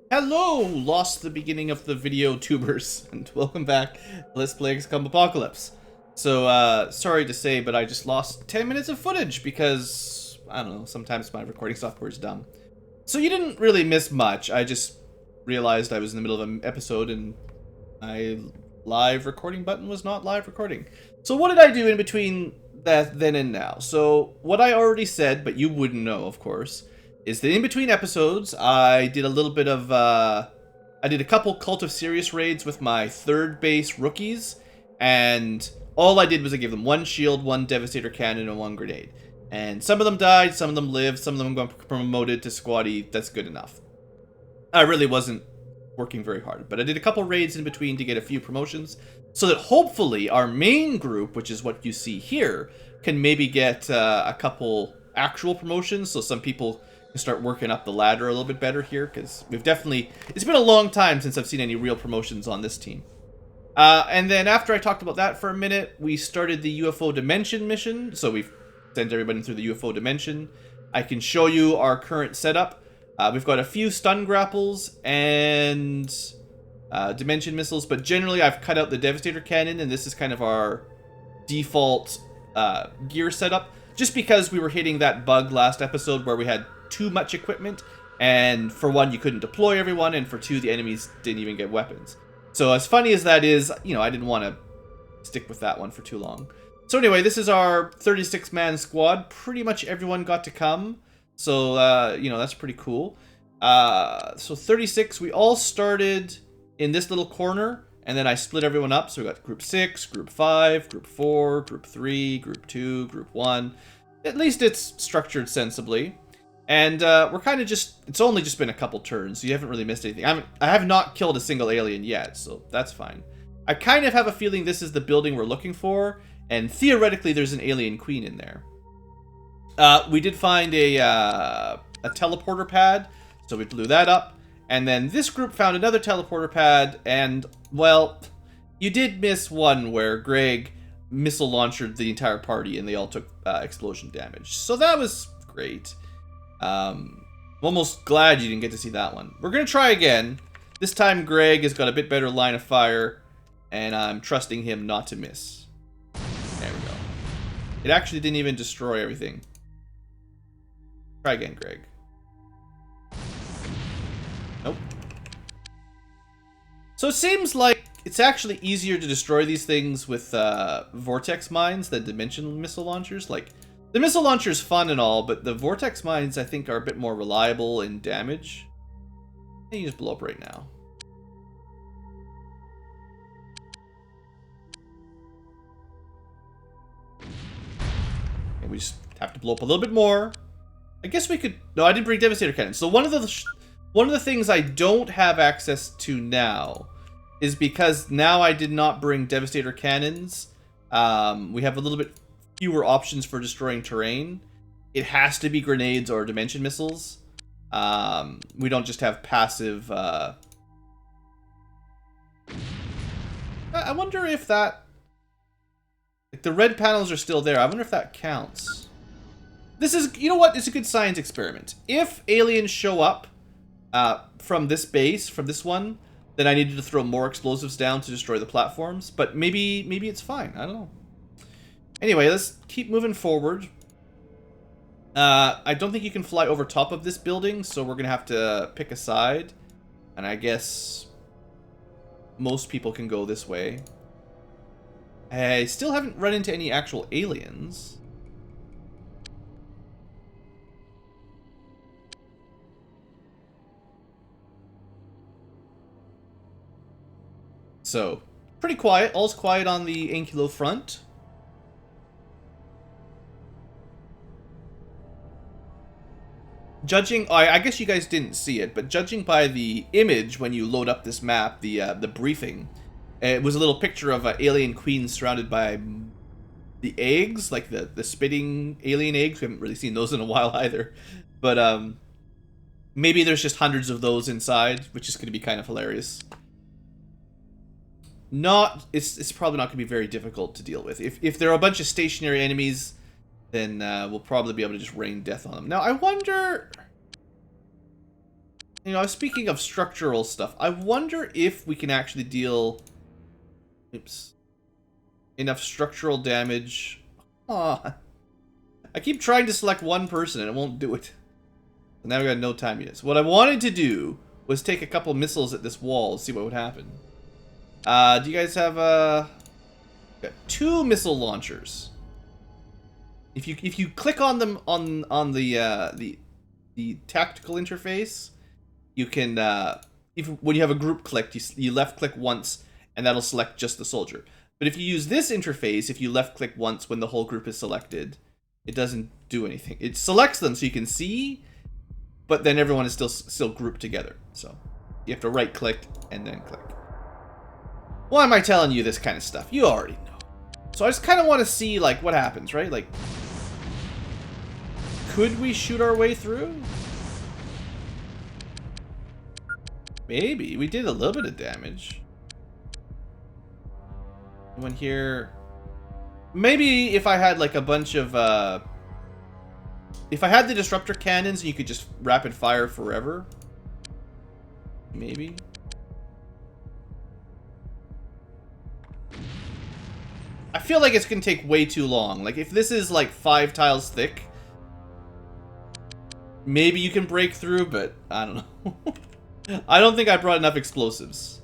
Hello, lost the beginning of the video tubers, and welcome back. Let's play XCOM Apocalypse. So, sorry to say, but I just lost 10 minutes of footage because, I don't know, sometimes my recording software is dumb. So you didn't really miss much. I just realized I was in the middle of an episode and my live recording button was not live recording. So what did I do in between that then and now? So what I already said, but you wouldn't know, of course, is that in between episodes, I did a little bit of, I did a couple Cult of Sirius raids with my third base rookies, and all I did was I gave them one shield, one Devastator cannon, and one grenade. And some of them died, some of them lived, some of them got promoted to squaddy. That's good enough. I really wasn't working very hard, but I did a couple raids in between to get a few promotions, so that hopefully our main group, which is what you see here, can maybe get a couple actual promotions, so some people can start working up the ladder a little bit better here, because it's been a long time since I've seen any real promotions on this team. And then after I talked about that for a minute, we started the UFO Dimension mission, so we've sent everybody through the UFO Dimension. I can show you our current setup. We've got a few stun grapples and dimension missiles, but generally I've cut out the Devastator cannon, and this is kind of our default gear setup, just because we were hitting that bug last episode where we had too much equipment, and for one, you couldn't deploy everyone, and for two, the enemies didn't even get weapons. So as funny as that is, you know, I didn't want to stick with that one for too long. So anyway, this is our 36-man squad. Pretty much everyone got to come. So, you know, that's pretty cool. So 36, we all started in this little corner, and then I split everyone up. So we got Group 6, Group 5, Group 4, Group 3, Group 2, Group 1. At least it's structured sensibly. And we're kind of just, it's only just been a couple turns, so you haven't really missed anything. I have not killed a single alien yet, so that's fine. I kind of have a feeling this is the building we're looking for, and theoretically there's an alien queen in there. We did find a teleporter pad, so we blew that up. And then this group found another teleporter pad, and, well, you did miss one where Greg missile launched the entire party and they all took explosion damage. So that was great. I'm almost glad you didn't get to see that one. We're going to try again. This time Greg has got a bit better line of fire, and I'm trusting him not to miss. There we go. It actually didn't even destroy everything. Try again, Greg. Nope. So it seems like it's actually easier to destroy these things with vortex mines than dimension missile launchers. Like, the missile launcher is fun and all, but the vortex mines I think are a bit more reliable in damage. And you just blow up right now. And we just have to blow up a little bit more. I guess we could... No, I didn't bring Devastator Cannon. So one of the things I don't have access to now is because now I did not bring Devastator Cannons. We have a little bit fewer options for destroying terrain. It has to be grenades or dimension missiles. We don't just have passive... I wonder if that... Like, the red panels are still there. I wonder if that counts. This is, you know what? It's a good science experiment. If aliens show up from this base, from this one, then I needed to throw more explosives down to destroy the platforms. But maybe it's fine. I don't know. Anyway, let's keep moving forward. I don't think you can fly over top of this building, so we're going to have to pick a side. And I guess most people can go this way. I still haven't run into any actual aliens. So, pretty quiet. All's quiet on the BlueAnkylo front. Judging, I guess you guys didn't see it, but judging by the image when you load up this map, the briefing, it was a little picture of an alien queen surrounded by the eggs, like the spitting alien eggs. We haven't really seen those in a while either. But maybe there's just hundreds of those inside, which is going to be kind of hilarious. It's probably not going to be very difficult to deal with. If there are a bunch of stationary enemies, then we'll probably be able to just rain death on them. Now, I wonder You know, speaking of structural stuff, I wonder if we can actually deal... Oops. Enough structural damage. Aw. I keep trying to select one person and it won't do it. So now we got no time units. What I wanted to do was take a couple missiles at this wall and see what would happen. Do you guys have got 2 missile launchers. If you click on them on the tactical interface, you can when you have a group clicked, you left click once and that'll select just the soldier. But if you use this interface, if you left click once when the whole group is selected, it doesn't do anything. It selects them so you can see, but then everyone is still grouped together. So you have to right click and then click. Why am I telling you this kind of stuff? You already know. So I just kind of want to see like what happens, right? Like, could we shoot our way through? Maybe. We did a little bit of damage. Anyone here? Maybe if I had like a bunch of if I had the disruptor cannons and you could just rapid fire forever. Maybe. I feel like it's gonna take way too long. Like if this is like 5 tiles thick, maybe you can break through, but I don't know. I don't think I brought enough explosives.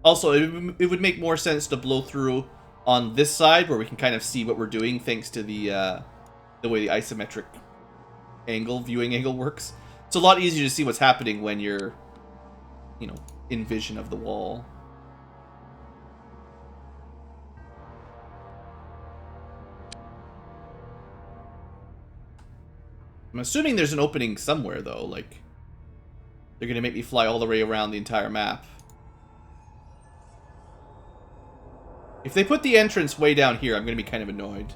Also, it would make more sense to blow through on this side where we can kind of see what we're doing thanks to the way the isometric viewing angle works. It's a lot easier to see what's happening when you're, you know, in vision of the wall. I'm assuming there's an opening somewhere, though. Like, they're going to make me fly all the way around the entire map. If they put the entrance way down here, I'm going to be kind of annoyed.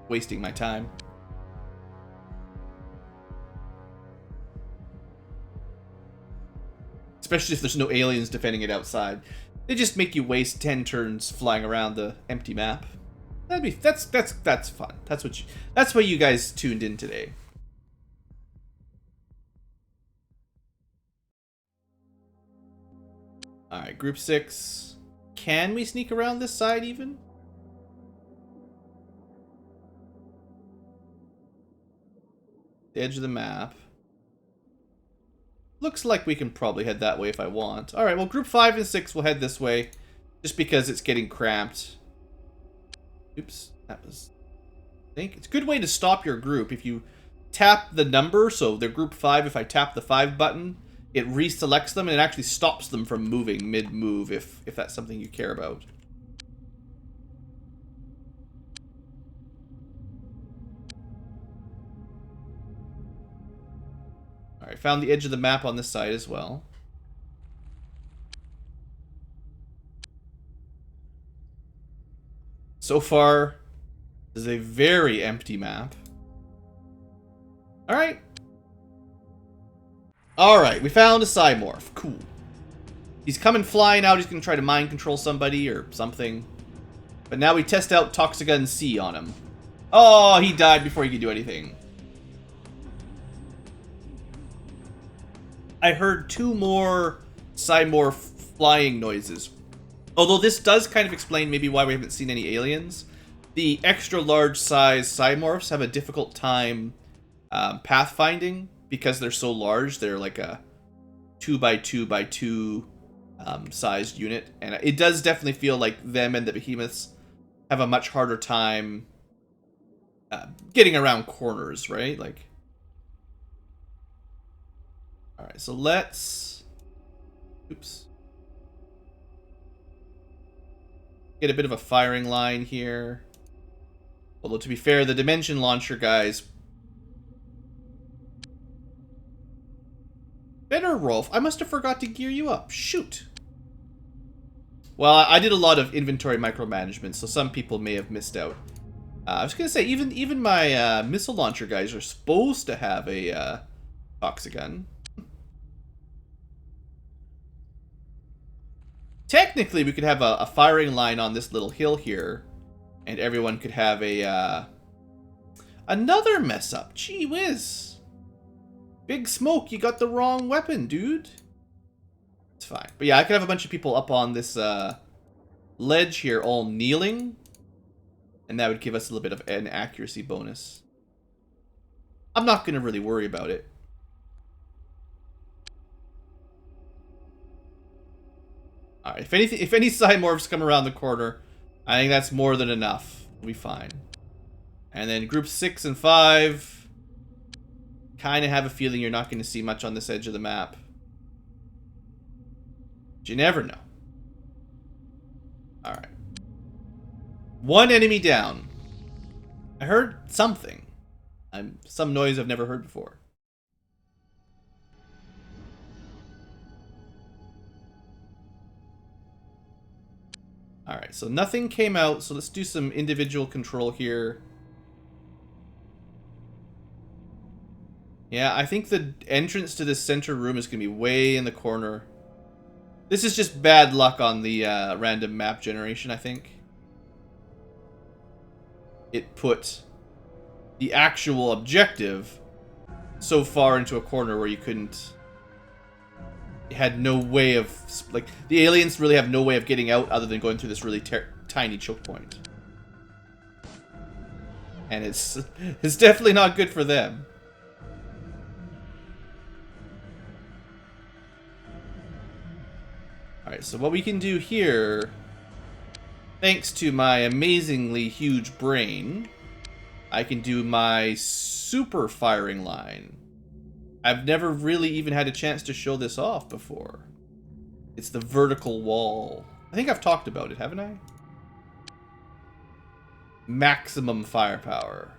Wasting my time. Especially if there's no aliens defending it outside. They just make you waste 10 turns flying around the empty map. That's fun. That's why you guys tuned in today. Alright, group 6. Can we sneak around this side even? The edge of the map. Looks like we can probably head that way if I want. Alright, well group 5 and 6 will head this way. Just because it's getting cramped. Oops, that was... I think it's a good way to stop your group. If you tap the number, so they're group 5, if I tap the 5 button, it reselects them and it actually stops them from moving mid-move if that's something you care about. Alright, found the edge of the map on this side as well. So far, this is a very empty map. Alright. Alright, we found a Cymorph. Cool. He's coming flying out. He's going to try to mind control somebody or something. But now we test out Toxigun C on him. Oh, he died before he could do anything. I heard 2 more Cymorph flying noises. Although this does kind of explain maybe why we haven't seen any aliens. The extra large size Cymorphs have a difficult time pathfinding because they're so large. They're like a 2x2x2 sized unit. And it does definitely feel like them and the behemoths have a much harder time getting around corners, right? Like, alright, so let's... Oops. Get a bit of a firing line here. Although, to be fair, the Dimension Launcher guys... Better, Rolf. I must have forgot to gear you up. Shoot. Well, I did a lot of inventory micromanagement, so some people may have missed out. I was going to say, even my missile launcher guys are supposed to have a Toxigun. Technically, we could have a firing line on this little hill here, and everyone could have a Another mess up. Gee whiz. Big Smoke, you got the wrong weapon, dude. It's fine. But yeah, I could have a bunch of people up on this ledge here all kneeling. And that would give us a little bit of an accuracy bonus. I'm not going to really worry about it. Alright, if any Cymorphs come around the corner, I think that's more than enough. We'll be fine. And then group 6 and 5. Kind of have a feeling you're not going to see much on this edge of the map. But you never know. Alright. One enemy down. I heard something. Some noise I've never heard before. Alright, so nothing came out, so let's do some individual control here. Yeah, I think the entrance to this center room is going to be way in the corner. This is just bad luck on the random map generation, I think. It put the actual objective so far into a corner where you couldn't... It had no way of... Like, the aliens really have no way of getting out other than going through this really tiny choke point. And it's definitely not good for them. Alright, so what we can do here, thanks to my amazingly huge brain, I can do my super firing line. I've never really even had a chance to show this off before. It's the vertical wall. I think I've talked about it, haven't I? Maximum firepower.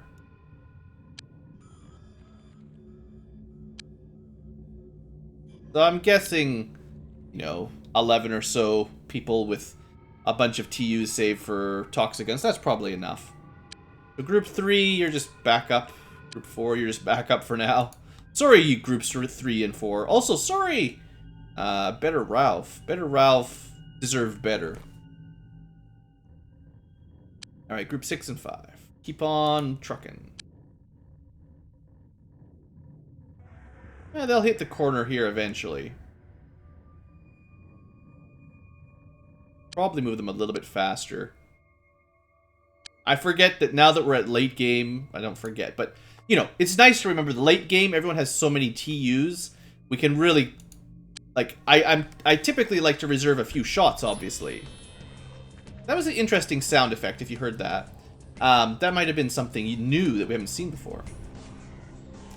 So I'm guessing, you know, 11 or so people with a bunch of TUs saved for toxic guns. That's probably enough. So group 3, you're just back up. Group 4, you're just back up for now. Sorry, you groups 3 and 4. Also, sorry, Better Ralph. Better Ralph deserved better. Alright, group 6 and 5. Keep on trucking. Yeah, they'll hit the corner here eventually. Probably move them a little bit faster. I forget that now that we're at late game, I don't forget, but, you know, it's nice to remember the late game, everyone has so many TUs, we can really, like, I typically like to reserve a few shots, obviously. That was an interesting sound effect, if you heard that. That might have been something new that we haven't seen before.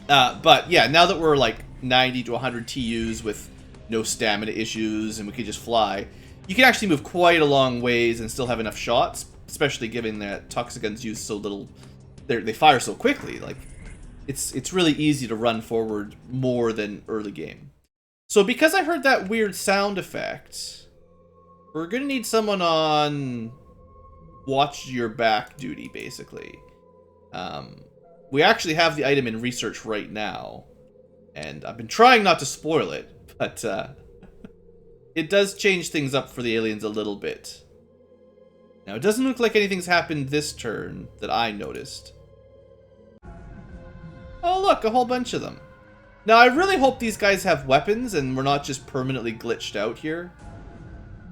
But, yeah, now that we're, like, 90 to 100 TUs with no stamina issues, and we can just fly, you can actually move quite a long ways and still have enough shots, especially given that toxic guns use so little, they fire so quickly. Like, it's really easy to run forward more than early game. So because I heard that weird sound effect, we're gonna need someone on watch your back duty, basically. We actually have the item in research right now, and I've been trying not to spoil it, but it does change things up for the aliens a little bit. Now, it doesn't look like anything's happened this turn that I noticed. Oh, look, a whole bunch of them. Now, I really hope these guys have weapons and we're not just permanently glitched out here,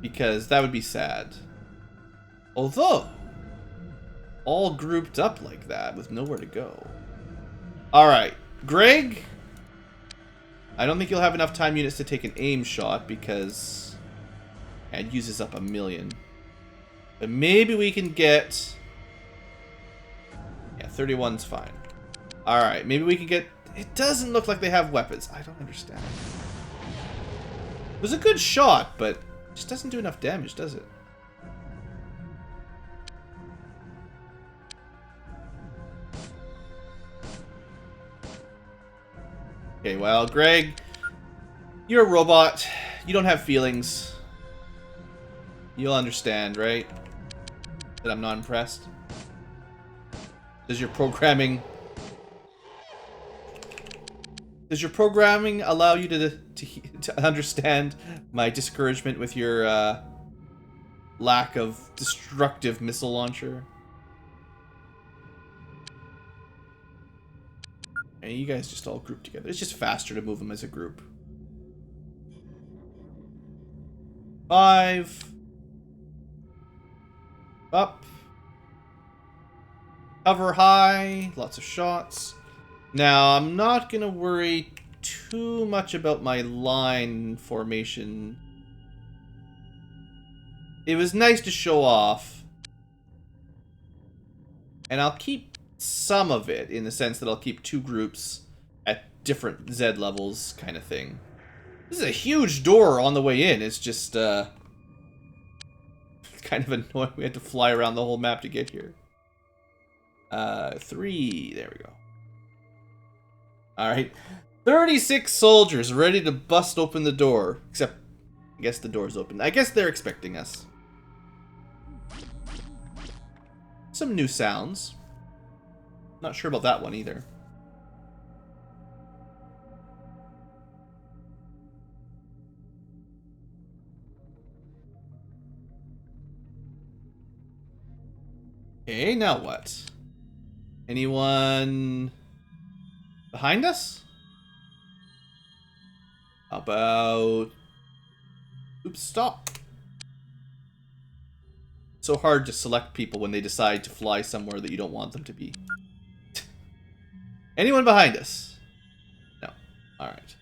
because that would be sad. Although, all grouped up like that with nowhere to go. Alright, Greg, I don't think you'll have enough time units to take an aim shot because it uses up 1,000,000. But maybe we can get... Yeah, 31's fine. Alright, maybe we can get... It doesn't look like they have weapons. I don't understand. It was a good shot, but it just doesn't do enough damage, does it? Okay, well, Greg, you're a robot. You don't have feelings. You'll understand, right? That I'm not impressed. Does your programming allow you to understand my discouragement with your lack of destructive missile launcher? you guys just all group together. It's just faster to move them as a group. 5. Up. Cover high. Lots of shots. Now, I'm not going to worry too much about my line formation. It was nice to show off. And I'll keep some of it in the sense that I'll keep 2 groups at different Z levels kind of thing. This is a huge door on the way in. It's just kind of annoying. We had to fly around the whole map to get here. 3. There we go. Alright. 36 soldiers ready to bust open the door. Except, I guess the door's open. I guess they're expecting us. Some new sounds. Not sure about that one either. Okay, now what? Anyone behind us? How about... Oops, stop. So hard to select people when they decide to fly somewhere that you don't want them to be. Anyone behind us? No. Alright.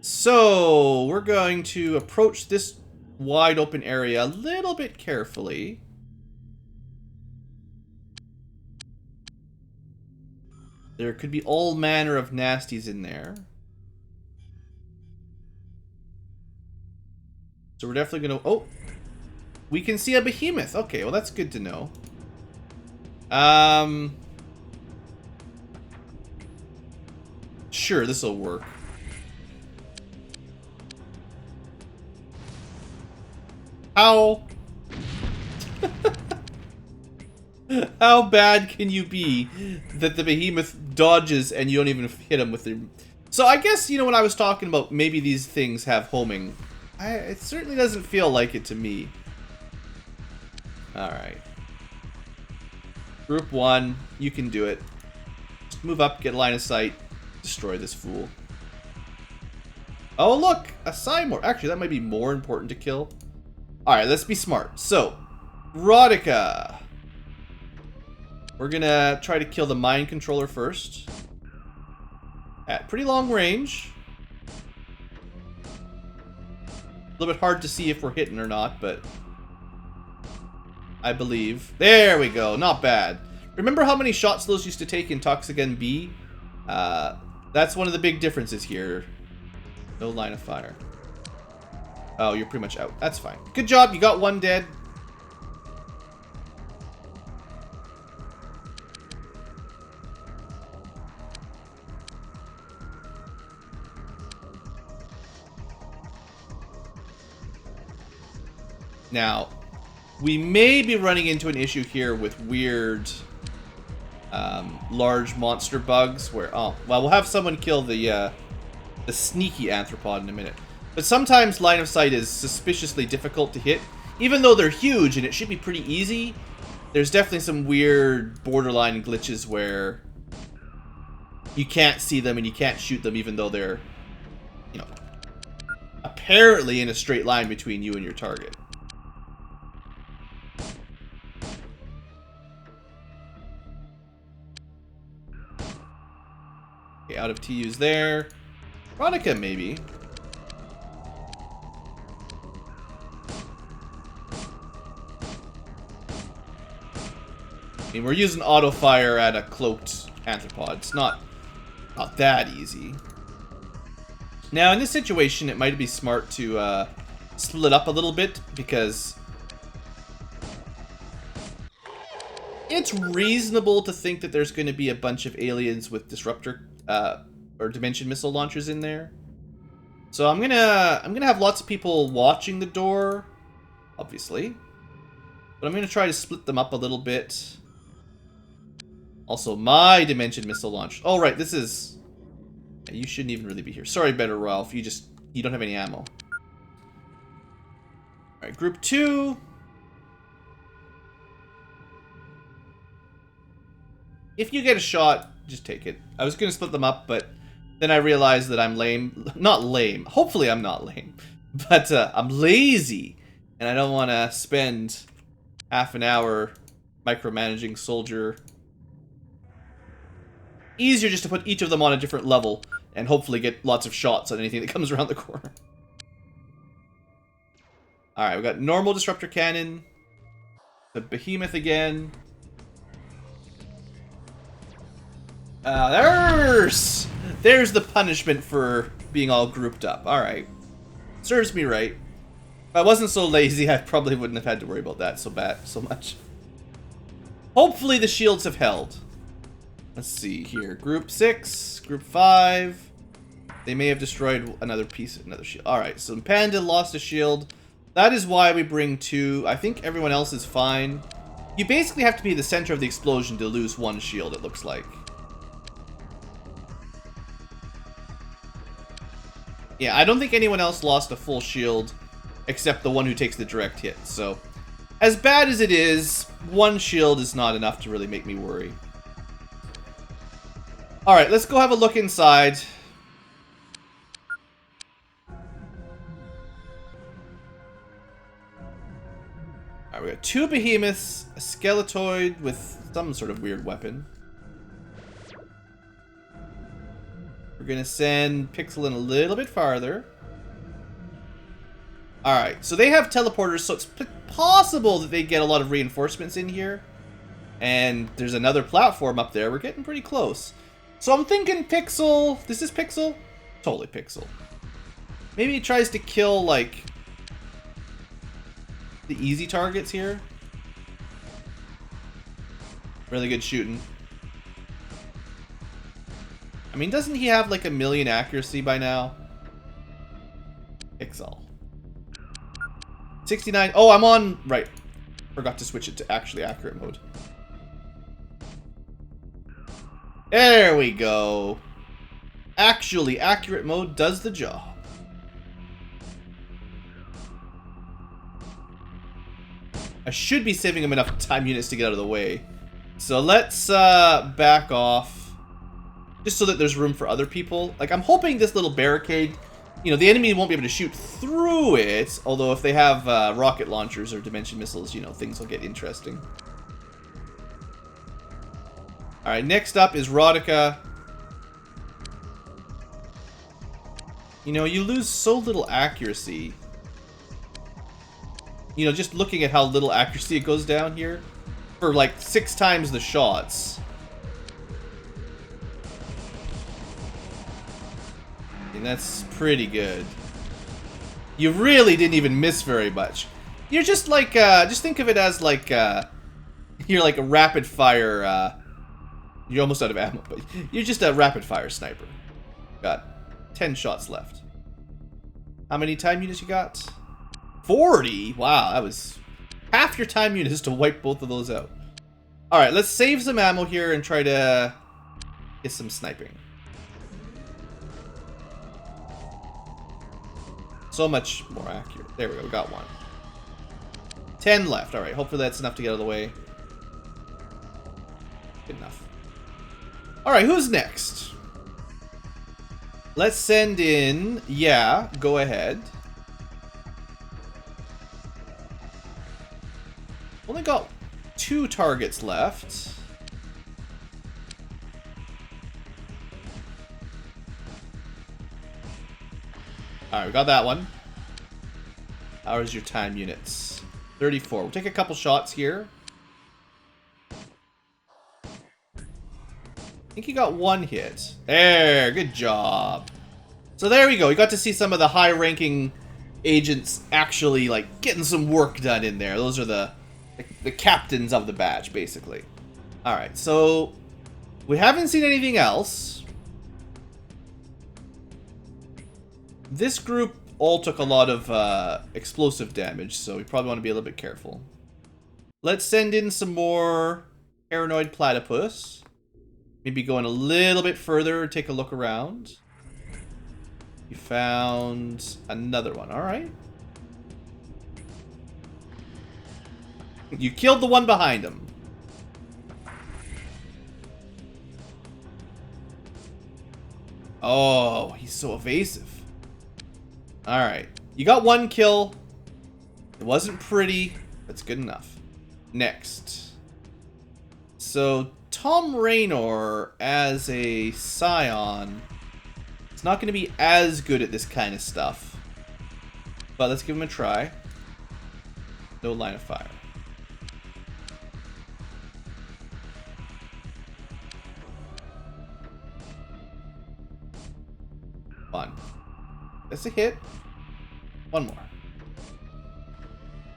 So, we're going to approach this wide open area a little bit carefully. There could be all manner of nasties in there. So we're definitely going to... Oh! We can see a behemoth. Okay, well that's good to know. Sure, this'll work. How... How bad can you be that the behemoth dodges and you don't even hit him with the... So I guess, you know, when I was talking about maybe these things have homing, it certainly doesn't feel like it to me. Alright. Group 1, you can do it. Just move up, get line of sight, destroy this fool. Oh look! A Cymore! Actually, that might be more important to kill. Alright, let's be smart. So, Rodica. We're gonna try to kill the mind controller first. At pretty long range. A little bit hard to see if we're hitting or not, but... I believe. There we go. Not bad. Remember how many shots those used to take in Toxigen B? That's one of the big differences here. No line of fire. Oh, you're pretty much out. That's fine. Good job. You got 1 dead. Now, we may be running into an issue here with weird, large monster bugs where, oh, well, we'll have someone kill the sneaky arthropod in a minute. But sometimes line of sight is suspiciously difficult to hit. Even though they're huge and it should be pretty easy, there's definitely some weird borderline glitches where you can't see them and you can't shoot them even though they're, you know, apparently in a straight line between you and your target. Okay, out of TUs there. Rodica, maybe. I mean, we're using auto fire at a cloaked arthropod. It's not that easy. Now, in this situation, it might be smart to split up a little bit because it's reasonable to think that there's going to be a bunch of aliens with disruptor or dimension missile launchers in there. So I'm gonna have lots of people watching the door, obviously, but I'm gonna try to split them up a little bit. Also, my dimension missile launch. Oh right, this is. You shouldn't even really be here. Sorry, Better Ralph. You don't have any ammo. All right, group 2. If you get a shot, Just take it. I was gonna split them up, but then I realized that I'm lame. Not lame. Hopefully I'm not lame. But I'm lazy. And I don't want to spend half an hour micromanaging soldier. Easier just to put each of them on a different level and hopefully get lots of shots on anything that comes around the corner. Alright, we got normal disruptor cannon. The behemoth again. There's the punishment for being all grouped up. Alright. Serves me right. If I wasn't so lazy, I probably wouldn't have had to worry about that so much. Hopefully the shields have held. Let's see here. Group 6, Group 5. They may have destroyed another piece, another shield. Alright, so Panda lost a shield. That is why we bring 2. I think everyone else is fine. You basically have to be the center of the explosion to lose 1 shield, it looks like. Yeah, I don't think anyone else lost a full shield except the one who takes the direct hit. So, as bad as it is, 1 shield is not enough to really make me worry. Alright, let's go have a look inside. Alright, we got 2 behemoths, a skeletoid with some sort of weird weapon. We're gonna send Pixel in a little bit farther. Alright, so they have teleporters, so it's possible that they get a lot of reinforcements in here. And there's another platform up there. We're getting pretty close. So I'm thinking Pixel... This is Pixel? Totally Pixel. Maybe he tries to kill, like, the easy targets here. Really good shooting. I mean, doesn't he have like 1,000,000 accuracy by now? Pixel. 69. Oh, I'm on... Right. Forgot to switch it to actually accurate mode. There we go. Actually accurate mode does the job. I should be saving him enough time units to get out of the way. So let's back off. Just so that there's room for other people. Like, I'm hoping this little barricade, you know, the enemy won't be able to shoot through it. Although if they have rocket launchers or dimension missiles, you know, things will get interesting. Alright, next up is Rodica. You know, you lose so little accuracy. You know, just looking at how little accuracy it goes down here. For like 6 times the shots. And that's pretty good. You really didn't even miss very much. You're just like, just think of it as like, you're like a rapid fire, you're almost out of ammo, but you're just a rapid fire sniper. Got 10 shots left. How many time units you got? 40? Wow, that was half your time units to wipe both of those out. Alright, let's save some ammo here and try to get some sniping. So much more accurate. There we go, we got 1. 10 left. Alright, hopefully that's enough to get out of the way. Good enough. Alright, who's next? Let's send in... Yeah, go ahead. Only got 2 targets left. Alright, we got that one. How's your time units? 34. We'll take a couple shots here. I think he got 1 hit. There, good job. So there we go. We got to see some of the high-ranking agents actually, like, getting some work done in there. Those are the captains of the batch, basically. Alright, so we haven't seen anything else. This group all took a lot of explosive damage, so we probably want to be a little bit careful. Let's send in some more paranoid platypus. Maybe going a little bit further, take a look around. You found another one, alright. You killed the one behind him. Oh, he's so evasive. Alright. You got 1 kill. It wasn't pretty. That's good enough. Next. So, Tom Raynor as a Scion. It's not going to be as good at this kind of stuff. But let's give him a try. No line of fire. One. That's a hit. 1 more.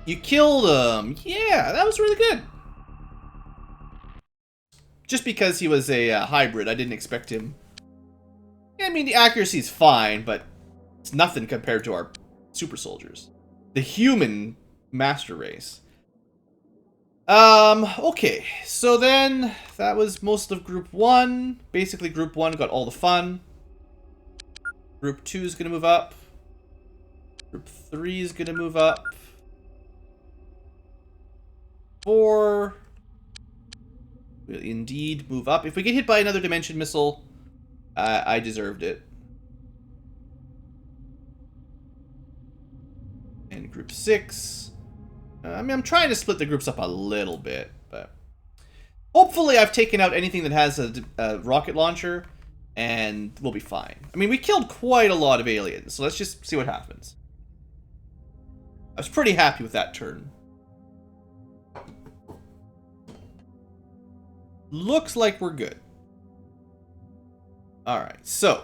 You killed him! Yeah, that was really good. Just because he was a hybrid, I didn't expect him. I mean, the accuracy is fine, but it's nothing compared to our super soldiers. The human master race. Okay. So then, that was most of Group 1. Basically, Group 1 got all the fun. Group 2 is going to move up. Group 3 is going to move up. 4 will indeed move up. If we get hit by another dimension missile, I deserved it. And Group 6. I mean, I'm trying to split the groups up a little bit, but hopefully I've taken out anything that has a rocket launcher, and we'll be fine. I mean, we killed quite a lot of aliens, so let's just see what happens. I was pretty happy with that turn. Looks like we're good. Alright, so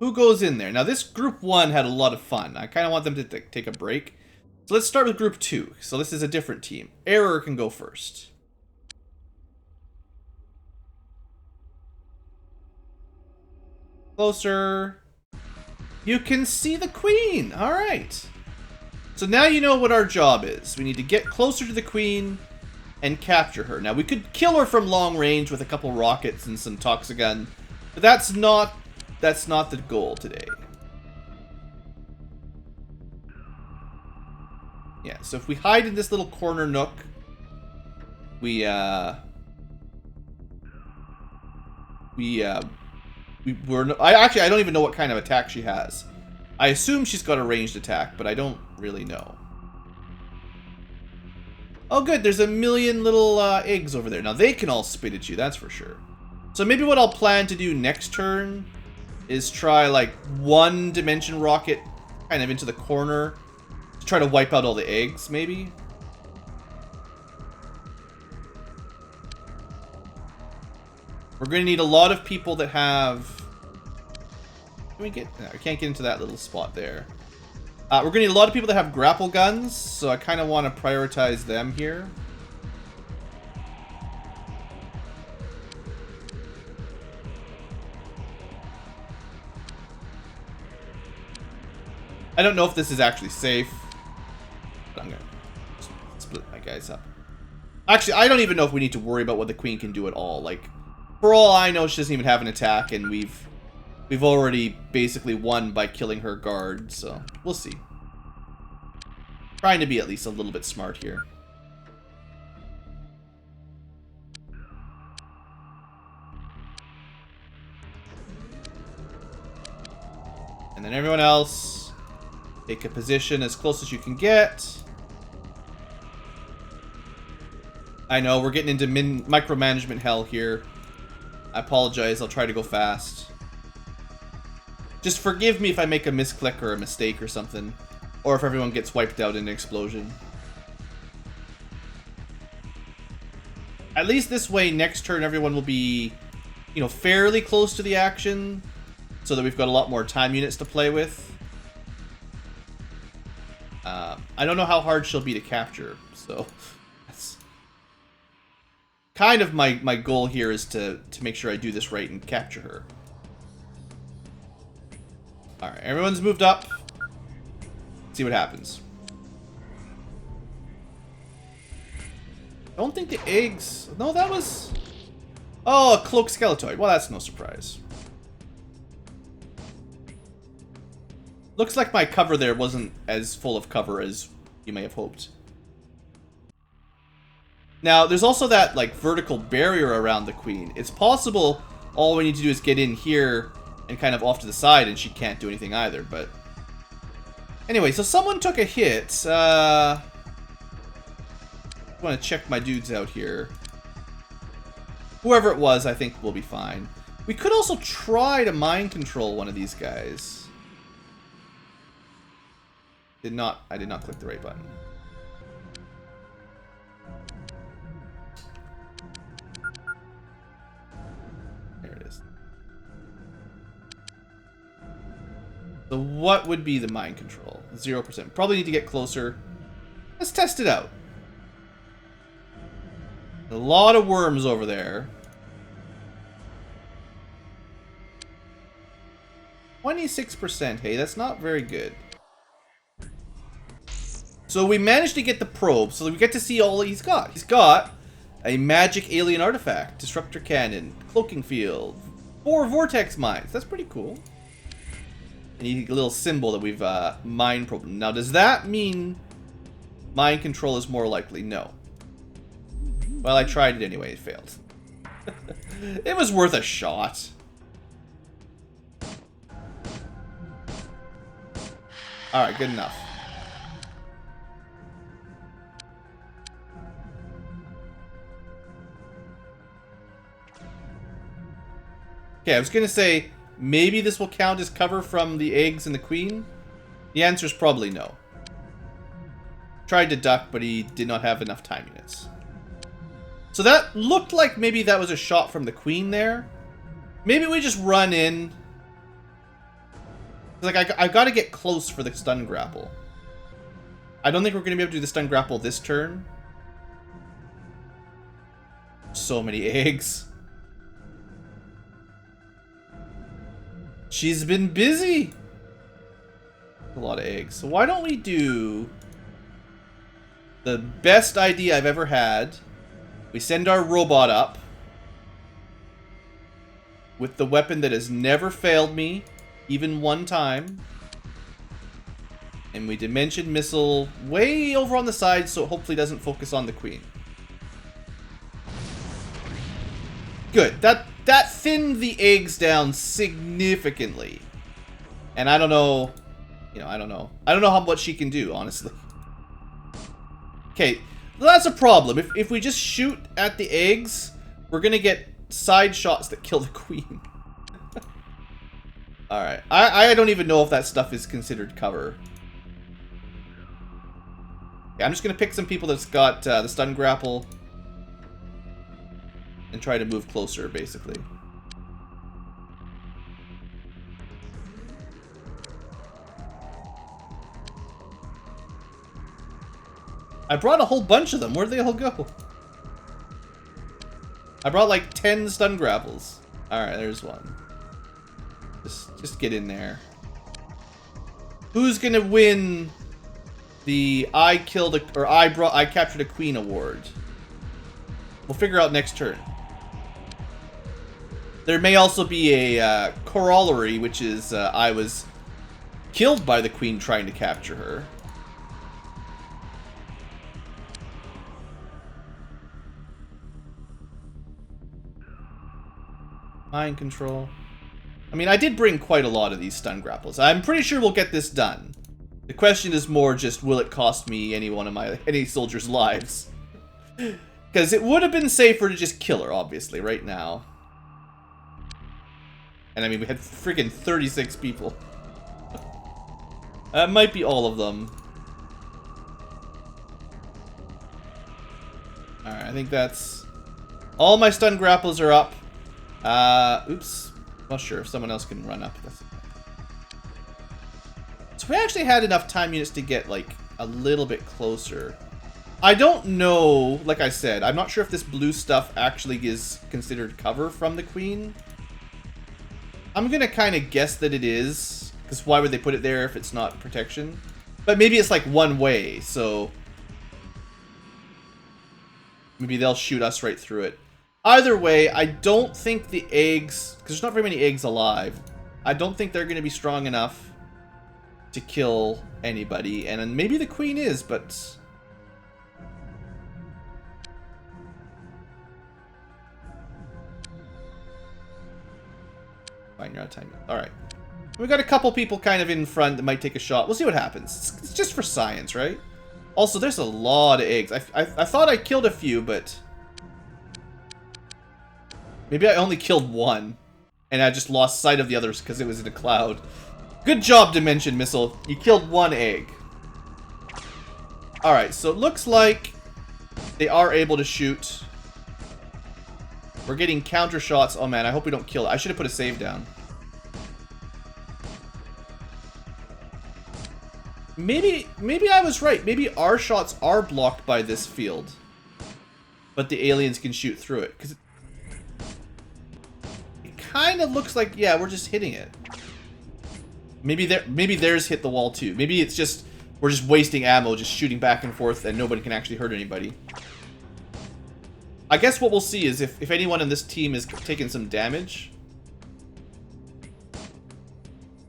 who goes in there? Now, this Group 1 had a lot of fun. I kind of want them to take a break. So let's start with Group 2. So this is a different team. Error can go first. Closer. You can see the Queen. Alright. So now you know what our job is. We need to get closer to the Queen and capture her. Now, we could kill her from long range with a couple rockets and some Toxagun, but that's not the goal today. Yeah, so if we hide in this little corner nook, I don't even know what kind of attack she has. I assume she's got a ranged attack, but I don't really know. Oh good, there's a million little eggs over there. Now they can all spit at you, that's for sure. So maybe what I'll plan to do next turn is try like 1 dimension rocket kind of into the corner to try to wipe out all the eggs, maybe. We're going to need a lot of people that have... Can we get... No, I can't get into that little spot there. We're going to need a lot of people that have grapple guns, so I kind of want to prioritize them here. I don't know if this is actually safe, but I'm going to split my guys up. Actually, I don't even know if we need to worry about what the Queen can do at all. Like, for all I know, she doesn't even have an attack, and we've already basically won by killing her guard, so we'll see. Trying to be at least a little bit smart here. And then everyone else, take a position as close as you can get. I know, we're getting into micromanagement hell here. I apologize, I'll try to go fast. Just forgive me if I make a misclick or a mistake or something. Or if everyone gets wiped out in an explosion. At least this way, next turn everyone will be, you know, fairly close to the action. So that we've got a lot more time units to play with. I don't know how hard she'll be to capture, so that's kind of my goal here is to make sure I do this right and capture her. Alright, everyone's moved up. Let's see what happens. I don't think the eggs... No, that was... Oh, a cloak skeletoid. Well, that's no surprise. Looks like my cover there wasn't as full of cover as you may have hoped. Now, there's also that, like, vertical barrier around the Queen. It's possible all we need to do is get in here and kind of off to the side, and she can't do anything either, but... Anyway, so someone took a hit. I want to check my dudes out here. Whoever it was, I think will be fine. We could also try to mind control one of these guys. I did not click the right button. There it is. So what would be the mind control? 0%. Probably need to get closer. Let's test it out. A lot of worms over there. 26%. Hey, that's not very good. So we managed to get the probe, so we get to see all he's got. He's got a magic alien artifact, disruptor cannon, cloaking field, 4 vortex mines. That's pretty cool. And a little symbol that we've mind probed. Now, does that mean mind control is more likely? No. Well, I tried it anyway. It failed. It was worth a shot. Alright, good enough. Okay, I was gonna say, maybe this will count as cover from the eggs and the queen? The answer is probably no. Tried to duck, but he did not have enough time units. So that looked like maybe that was a shot from the queen there. Maybe we just run in. Like, I gotta get close for the stun grapple. I don't think we're gonna be able to do the stun grapple this turn. So many eggs. She's been busy. A lot of eggs. So why don't we do the best idea I've ever had? We send our robot up with the weapon that has never failed me, even one time. And we dimension missile way over on the side so it hopefully doesn't focus on the queen. Good. That thinned the eggs down significantly. And I don't know, I don't know how much she can do, honestly. Okay, that's a problem. If we just shoot at the eggs, we're gonna get side shots that kill the queen. Alright, I don't even know if that stuff is considered cover. Okay, I'm just gonna pick some people that's got the stun grapple and try to move closer, basically. I brought a whole bunch of them. Where'd they all go? I brought like 10 stun grapples. Alright, there's one. Just get in there. Who's gonna win the I captured a queen award? We'll figure out next turn. There may also be a corollary, which is I was killed by the queen trying to capture her. Mind control. I mean, I did bring quite a lot of these stun grapples. I'm pretty sure we'll get this done. The question is more just, will it cost me any soldier's lives? Because it would have been safer to just kill her, obviously, right now. And I mean, we had freaking 36 people. That might be all of them. Alright, I think that's... All my stun grapples are up. Oops. Not sure if someone else can run up. So we actually had enough time units to get, like, a little bit closer. I don't know, like I said, I'm not sure if this blue stuff actually is considered cover from the queen. I'm gonna kind of guess that it is, because why would they put it there if it's not protection? But maybe it's like one way, so maybe they'll shoot us right through it. Either way, I don't think the eggs, because there's not very many eggs alive, I don't think they're going to be strong enough to kill anybody. And maybe the queen is, but... Fine, you're out of time. Alright. We got a couple people kind of in front that might take a shot. We'll see what happens. It's just for science, right? Also, there's a lot of eggs. I thought I killed a few, but... maybe I only killed one. And I just lost sight of the others because it was in a cloud. Good job, Dimension Missile. You killed one egg. Alright, so it looks like they are able to shoot. We're getting counter shots. Oh man, I hope we don't kill it. I should have put a save down. Maybe I was right. Maybe our shots are blocked by this field. But the aliens can shoot through it. Because it kind of looks like, yeah, we're just hitting it. Maybe theirs hit the wall too. Maybe it's just, we're just wasting ammo, just shooting back and forth, and nobody can actually hurt anybody. I guess what we'll see is if anyone in this team is taking some damage.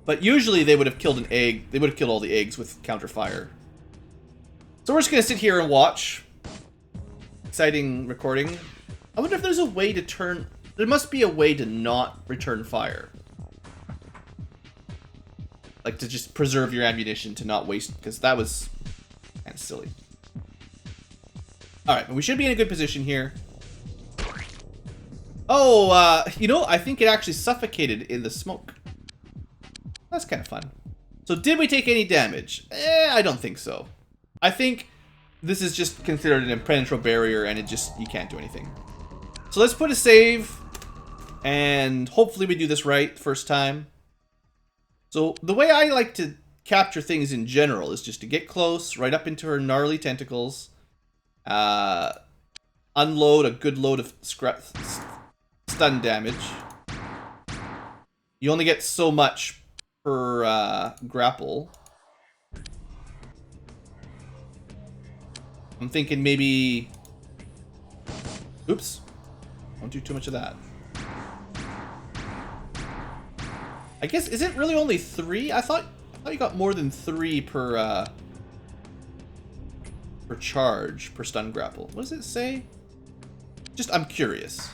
But usually they would have killed an egg. They would have killed all the eggs with counter fire. So we're just going to sit here and watch. Exciting recording. I wonder if there's a way to turn... there must be a way to not return fire. Like to just preserve your ammunition, to not waste... because that was kind of silly. Alright, but we should be in a good position here. Oh, you know, I think it actually suffocated in the smoke. That's kind of fun. So did we take any damage? I don't think so. I think this is just considered an impenetrable barrier and it just, you can't do anything. So let's put a save and hopefully we do this right first time. So the way I like to capture things in general is just to get close, right up into her gnarly tentacles, unload a good load of stun damage. You only get so much per grapple. I'm thinking maybe... oops. Don't do too much of that. I guess, is it really only 3? I thought you got more than 3 per charge, per stun grapple. What does it say? Just, I'm curious.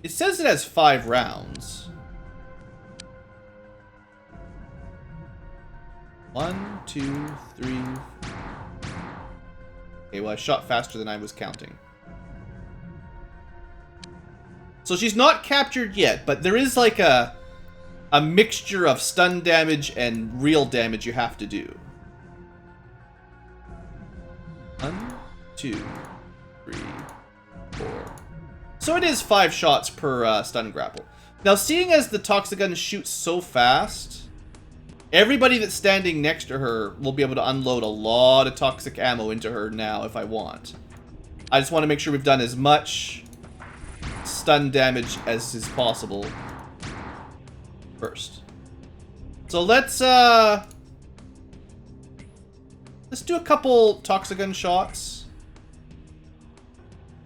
It says it has 5 rounds. 1, 2, 3. Okay, well I shot faster than I was counting. So she's not captured yet, but there is like a mixture of stun damage and real damage you have to do. 1, 2, 3, 4. So it is 5 shots per stun grapple. Now, seeing as the toxic gun shoots so fast, everybody that's standing next to her will be able to unload a lot of toxic ammo into her now if I want. I just want to make sure we've done as much stun damage as is possible first. So let's do a couple toxic gun shots.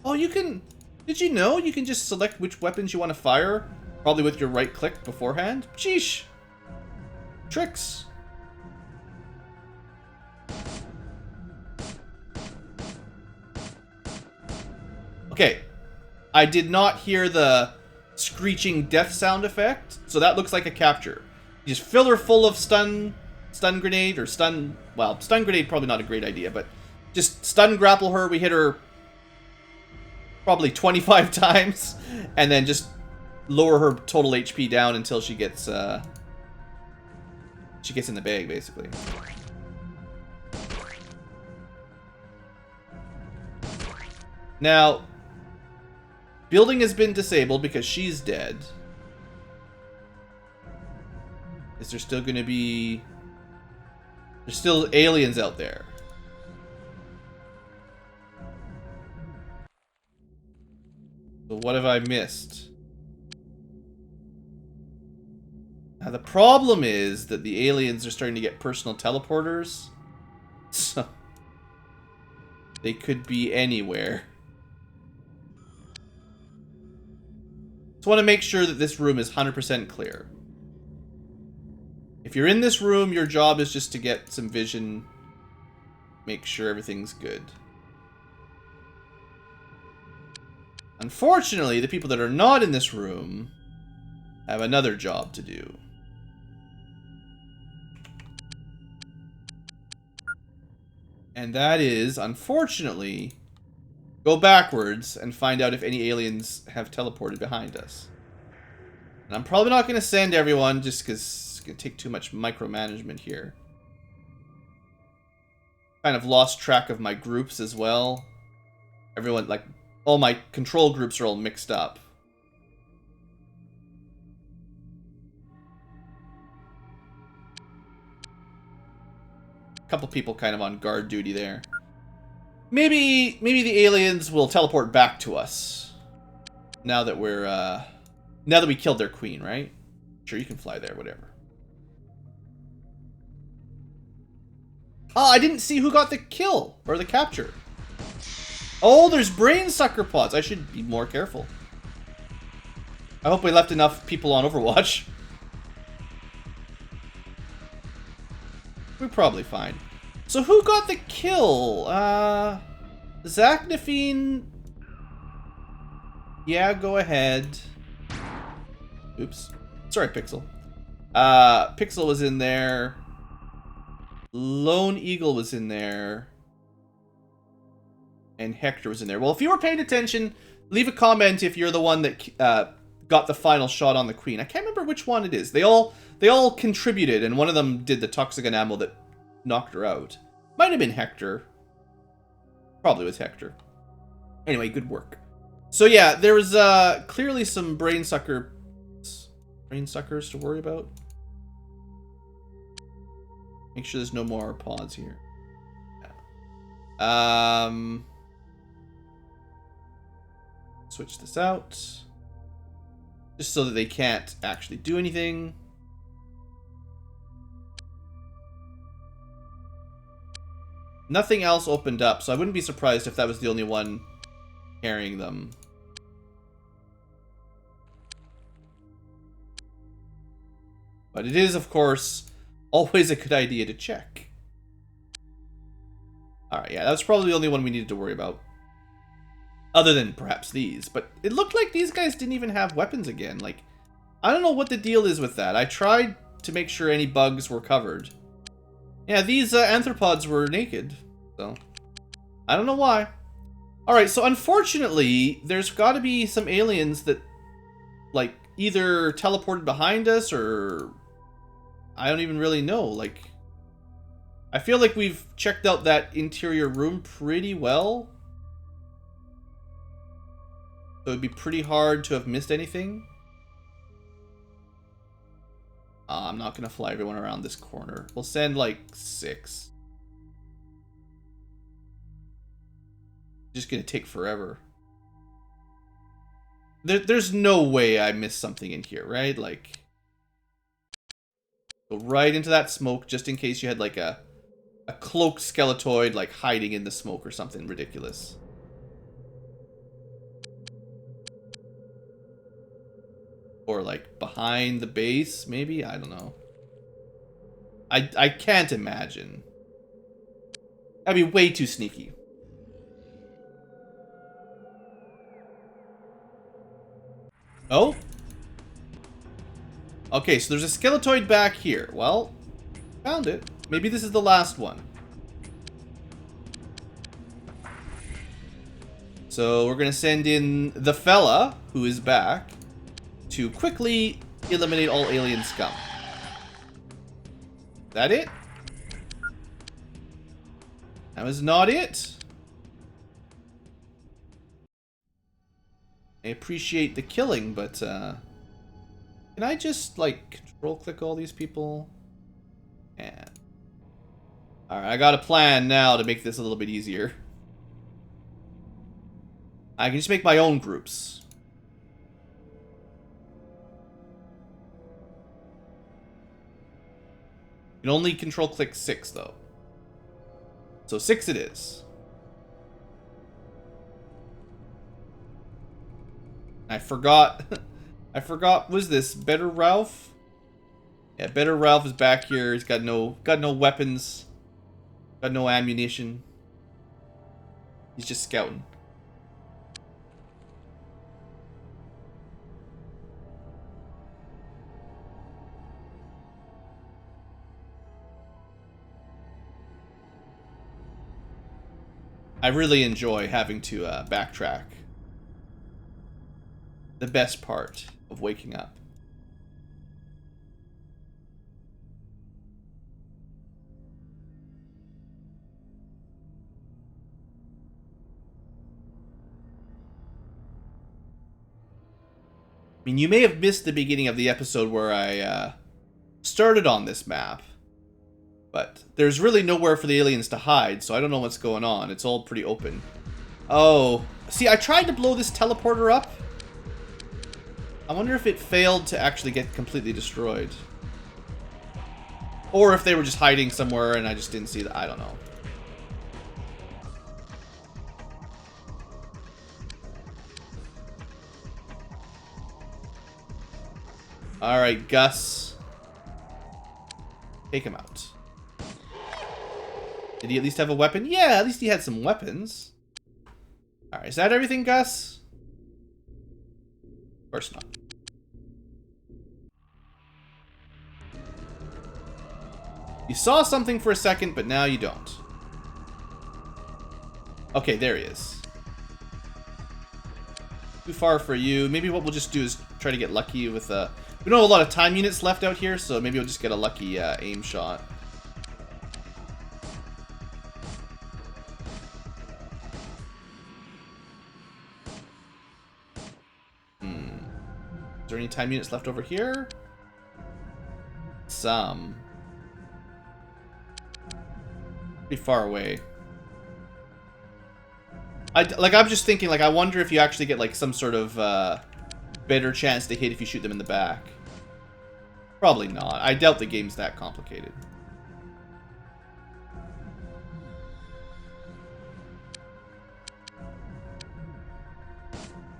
Oh, you can... did you know you can just select which weapons you want to fire? Probably with your right click beforehand? Sheesh. Tricks. Okay. I did not hear the screeching death sound effect, so that looks like a capture. You just fill her full of stun grenade, or stun... well, stun grenade probably not a great idea, but just stun grapple her. We hit her probably 25 times, and then just lower her total HP down until she gets in the bag, basically. Now, building has been disabled because she's dead. Is there still going to be... there's still aliens out there. So what have I missed? Now the problem is that the aliens are starting to get personal teleporters. So they could be anywhere. Just want to make sure that this room is 100% clear. If you're in this room, your job is just to get some vision. Make sure everything's good. Unfortunately, the people that are not in this room have another job to do. And that is, unfortunately, go backwards and find out if any aliens have teleported behind us. And I'm probably not going to send everyone just because it's going to take too much micromanagement here. Kind of lost track of my groups as well. Everyone, like, all my control groups are all mixed up. A couple people kind of on guard duty there. Maybe the aliens will teleport back to us. Now that we're, now that we killed their queen, right? Sure, you can fly there, whatever. Oh, I didn't see who got the kill, or the capture. Oh, there's brain sucker pods. I should be more careful. I hope we left enough people on Overwatch. We're probably fine. So who got the kill? Zachnafine. Yeah, go ahead. Oops. Sorry, Pixel. Pixel was in there. Lone Eagle was in there. And Hector was in there. Well, if you were paying attention, leave a comment if you're the one that got the final shot on the queen. I can't remember which one it is. They all contributed, and one of them did the Toxigon ammo that knocked her out. Might have been Hector. Probably was Hector. Anyway, good work. So yeah, there was clearly some brain suckers to worry about. Make sure there's no more pods here. Switch this out. Just so that they can't actually do anything. Nothing else opened up, so I wouldn't be surprised if that was the only one carrying them. But it is, of course, always a good idea to check. Alright, yeah, that's probably the only one we needed to worry about. Other than perhaps these. But it looked like these guys didn't even have weapons again. Like, I don't know what the deal is with that. I tried to make sure any bugs were covered. Yeah, these anthropods were naked. So, I don't know why. Alright, so unfortunately, there's got to be some aliens that, like, either teleported behind us or... I don't even really know. Like, I feel like we've checked out that interior room pretty well. So it'd be pretty hard to have missed anything. I'm not going to fly everyone around this corner. We'll send like 6. Just going to take forever. There's no way I missed something in here, right? Like, go right into that smoke just in case you had like a cloaked skeletoid like hiding in the smoke or something ridiculous. Or like behind the base, maybe? I don't know. I can't imagine. That'd be way too sneaky. Oh? Okay, so there's a skeletoid back here. Well, found it. Maybe this is the last one. So we're going to send in the fella, who is back, to quickly eliminate all alien scum. That it? That was not it. I appreciate the killing, but can I just like control click all these people? And alright, I got a plan now to make this a little bit easier. I can just make my own groups. You can only control click 6 though. So 6 it is. I forgot. I forgot. Was this Better Ralph? Yeah, Better Ralph is back here. He's got no weapons. Got no ammunition. He's just scouting. I really enjoy having to backtrack. The best part of waking up. I mean, you may have missed the beginning of the episode where I started on this map. But there's really nowhere for the aliens to hide, so I don't know what's going on. It's all pretty open. Oh. See, I tried to blow this teleporter up. I wonder if it failed to actually get completely destroyed. Or if they were just hiding somewhere and I just didn't see that. I don't know. Alright, Gus. Take him out. Did he at least have a weapon? Yeah, at least he had some weapons. Alright, is that everything, Gus? Of course not. You saw something for a second, but now you don't. Okay, there he is. Too far for you. Maybe what we'll just do is try to get lucky with we don't have a lot of time units left out here, so maybe we'll just get a lucky aim shot. Is there any time units left over here? Some. Pretty far away. I'm just thinking, like, I wonder if you actually get, like, some sort of, better chance to hit if you shoot them in the back. Probably not. I doubt the game's that complicated.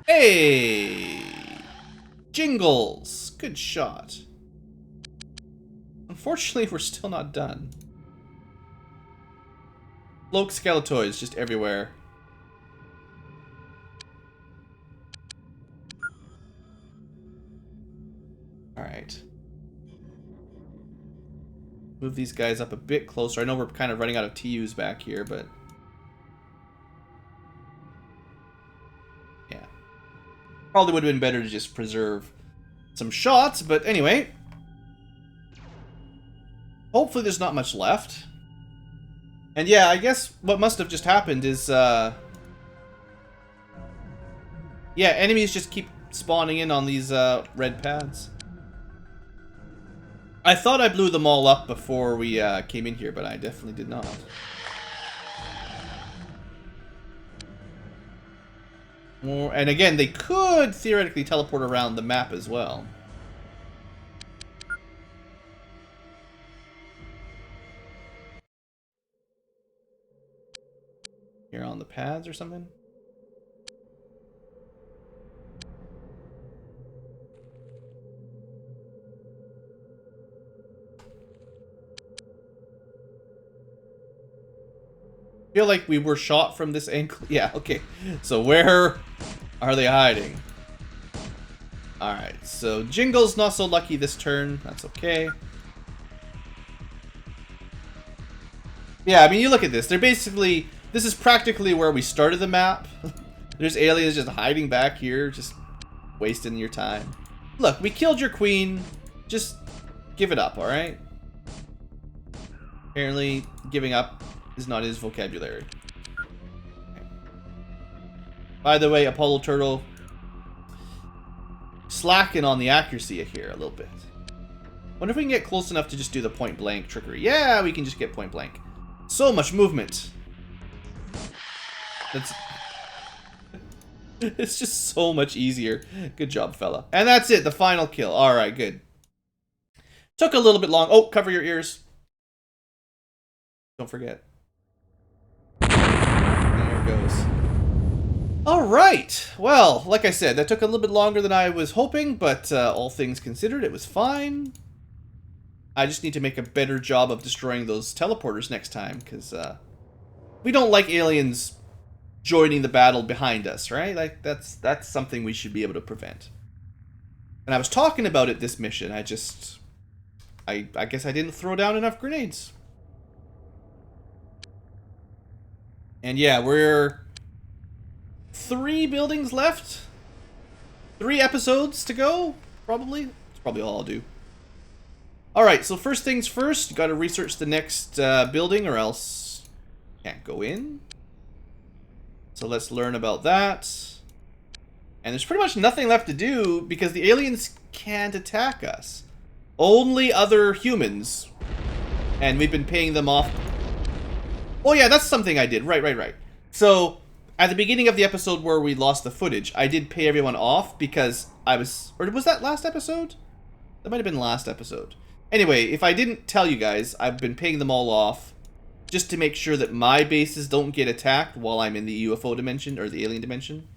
Hey! Jingles! Good shot. Unfortunately, we're still not done. Bloke skeletoids just everywhere. Alright. Move these guys up a bit closer. I know we're kind of running out of TUs back here, but... yeah. Probably would have been better to just preserve some shots, but anyway. Hopefully there's not much left. And yeah, I guess what must have just happened is, yeah, enemies just keep spawning in on these, red pads. I thought I blew them all up before we, came in here, but I definitely did not. And again, they could theoretically teleport around the map as well. Here on the pads or something? I feel like we were shot from this angle. Yeah, okay. So where are they hiding? Alright, so Jingle's not so lucky this turn. That's okay. Yeah, I mean, you look at this. They're basically... this is practically where we started the map. There's aliens just hiding back here, just wasting your time. Look, we killed your queen. Just give it up, alright? Apparently, giving up is not his vocabulary. Okay. By the way, Apollo Turtle, slacking on the accuracy here a little bit. Wonder if we can get close enough to just do the point blank trickery. Yeah, we can just get point blank. So much movement. That's... it's just so much easier. Good job, fella. And that's it, the final kill. Alright, good. Took a little bit long. Oh, cover your ears. Don't forget. There it goes. Alright. Well, like I said, that took a little bit longer than I was hoping, but all things considered, it was fine. I just need to make a better job of destroying those teleporters next time, because we don't like aliens joining the battle behind us, right? Like, that's something we should be able to prevent. And I was talking about it this mission, I guess I didn't throw down enough grenades. And yeah, we're 3 buildings left. 3 episodes to go, probably. That's probably all I'll do. Alright, so first things first, gotta research the next building or else can't go in. So let's learn about that. And there's pretty much nothing left to do because the aliens can't attack us. Only other humans. And we've been paying them off. Oh yeah, that's something I did. Right. So, at the beginning of the episode where we lost the footage, I did pay everyone off because I was... Or was that last episode? That might have been last episode. Anyway, if I didn't tell you guys, I've been paying them all off just to make sure that my bases don't get attacked while I'm in the UFO dimension or the alien dimension.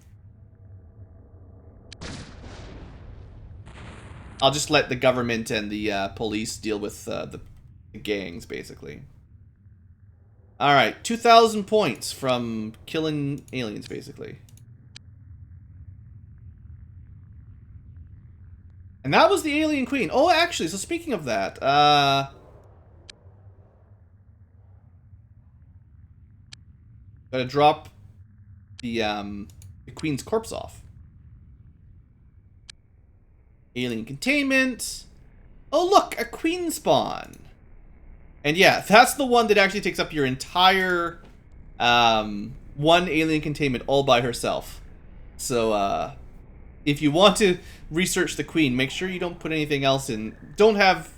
I'll just let the government and the police deal with the gangs, basically. Alright, 2,000 points from killing aliens, basically. And that was the alien queen. Oh, actually, so speaking of that, gotta drop the queen's corpse off. Alien containment. Oh, look, a queen spawn. And yeah, that's the one that actually takes up your entire one alien containment all by herself. So if you want to research the queen, make sure you don't put anything else in. Don't have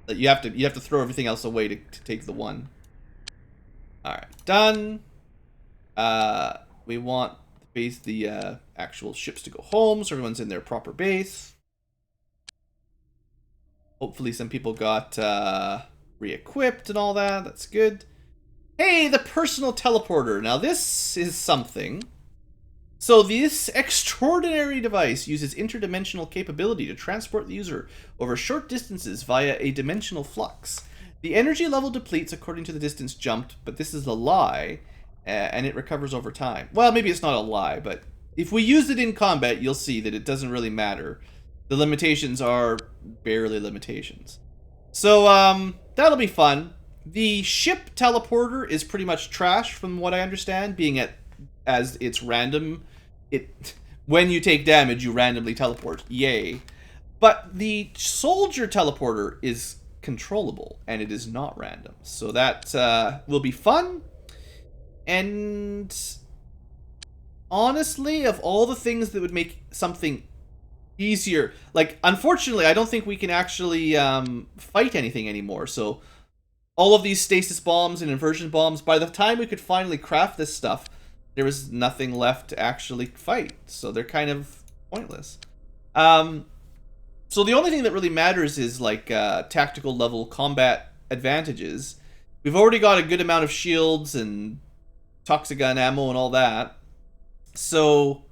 you have to throw everything else away to take the one. All right, done. We want the actual ships to go home, so everyone's in their proper base. Hopefully some people got re-equipped and all that. That's good. Hey, the personal teleporter. Now this is something. So this extraordinary device uses interdimensional capability to transport the user over short distances via a dimensional flux. The energy level depletes according to the distance jumped, but this is a lie, and it recovers over time. Well, maybe it's not a lie, but if we use it in combat, you'll see that it doesn't really matter. The limitations are barely limitations. So, that'll be fun. The ship teleporter is pretty much trash from what I understand, being as it's random. When you take damage, you randomly teleport. Yay. But the soldier teleporter is controllable, and it is not random. So that will be fun. And honestly, of all the things that would make something easier, like, unfortunately, I don't think we can actually fight anything anymore. So all of these stasis bombs and inversion bombs, by the time we could finally craft this stuff, there was nothing left to actually fight. So they're kind of pointless. So the only thing that really matters is, like, tactical level combat advantages. We've already got a good amount of shields and toxic gun ammo and all that. So,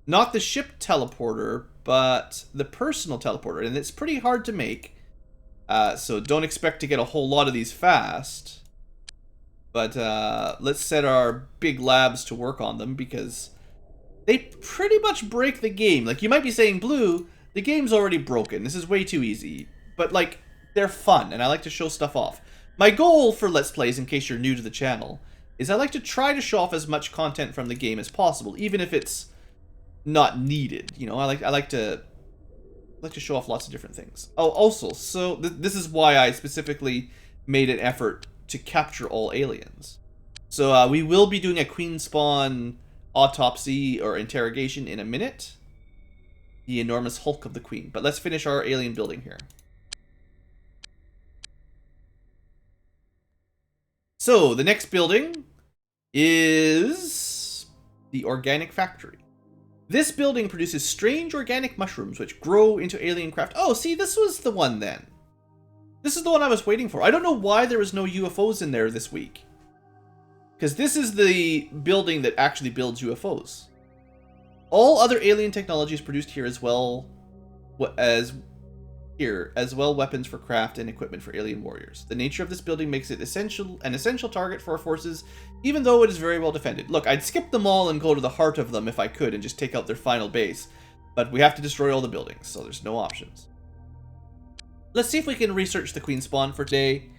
not the ship teleporter, but the personal teleporter. And it's pretty hard to make. So don't expect to get a whole lot of these fast. But let's set our big labs to work on them because they pretty much break the game. Like, you might be saying, Blue, the game's already broken. This is way too easy. But, like, they're fun, and I like to show stuff off. My goal for Let's Plays, in case you're new to the channel, is I like to try to show off as much content from the game as possible, even if it's not needed. You know, I like to show off lots of different things. Oh, also, so this is why I specifically made an effort to capture all aliens. So we will be doing a queen spawn autopsy or interrogation in a minute. The enormous hulk of the queen. But let's finish our alien building here. So the next building is the organic factory. This building produces strange organic mushrooms which grow into alien craft. Oh, see, this was the one then. This is the one I was waiting for. I don't know why there was no UFOs in there this week. Because this is the building that actually builds UFOs. All other alien technology is produced here as well as weapons for craft and equipment for alien warriors. The nature of this building makes it an essential target for our forces, even though it is very well defended. Look, I'd skip them all and go to the heart of them if I could and just take out their final base. But we have to destroy all the buildings, so there's no options. Let's see if we can research the queen spawn for today.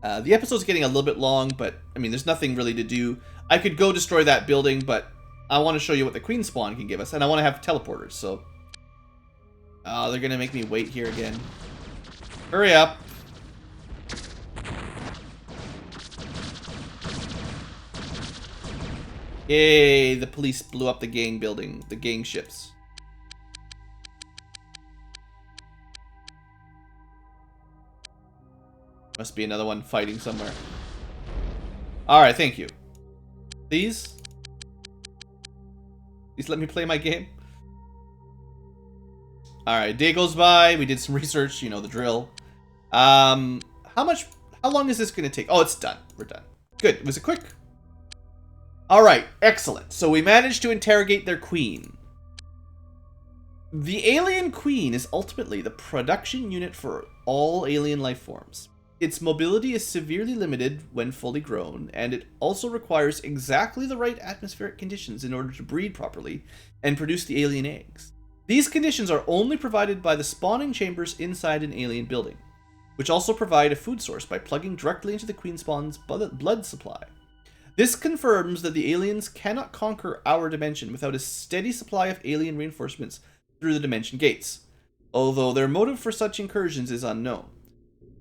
The episode's getting a little bit long, but, I mean, there's nothing really to do. I could go destroy that building, but I want to show you what the queen spawn can give us, and I want to have teleporters, so... Oh, they're gonna make me wait here again. Hurry up. Yay, the police blew up the gang building, the gang ships. Must be another one fighting somewhere. Alright, thank you. Please? Please let me play my game. Alright, day goes by, we did some research, you know, the drill. How long is this gonna take? Oh, it's done. We're done. Good, was it quick? Alright, excellent. So we managed to interrogate their queen. The alien queen is ultimately the production unit for all alien life forms. Its mobility is severely limited when fully grown, and it also requires exactly the right atmospheric conditions in order to breed properly and produce the alien eggs. These conditions are only provided by the spawning chambers inside an alien building, which also provide a food source by plugging directly into the queen spawn's blood supply. This confirms that the aliens cannot conquer our dimension without a steady supply of alien reinforcements through the dimension gates, although their motive for such incursions is unknown.